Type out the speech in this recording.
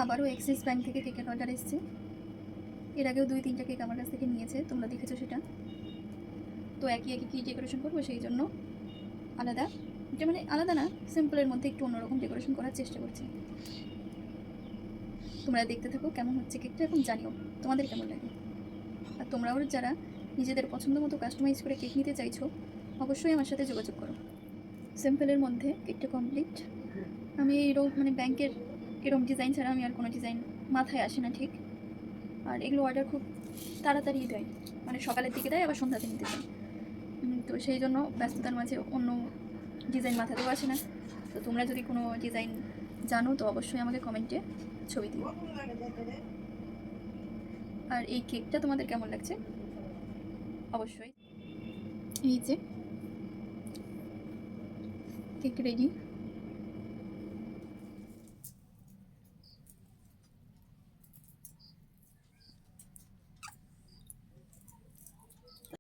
আবারও axis bank থেকে কেকের অর্ডার এসেছে। এর আগেও 2-3টা কেক আমার কাছ থেকে নিয়েছে, তোমরা দেখেছো সেটা। তো একই কী ডেকোরেশন করবো সেই জন্য আলাদা, এটা মানে আলাদা না, সিম্পলের মধ্যে একটু অন্যরকম ডেকোরেশন করার চেষ্টা করছি। তোমরা দেখতে থাকো কেমন হচ্ছে কেকটা, এবং জানিও তোমাদের কেমন লাগে। আর তোমরাও যারা নিজেদের পছন্দ মতো কাস্টমাইজ করে কেক নিতে চাইছো, অবশ্যই আমার সাথে যোগাযোগ করো। সিম্পলের মধ্যে কেকটা কমপ্লিট। আমি এরকম মানে ব্যাংকের এরকম ডিজাইন ছাড়া আমি আর কোনো ডিজাইন মাথায় আসে না ঠিক। আর এগুলো অর্ডার খুব তাড়াতাড়ি দেয়, মানে সকালের দিকে দেয় আবার সন্ধ্যাতে নিতে চায়। তো সেই জন্য ব্যস্ততার মাঝে অন্য ডিজাইন মাথাতেও আসে না। তো তোমরা যদি কোনো ডিজাইন জানো তো অবশ্যই আমাকে কমেন্টে ছবি দিও। আর এই কেকটা তোমাদের কেমন লাগছে অবশ্যই। এই যে কেক রেডি।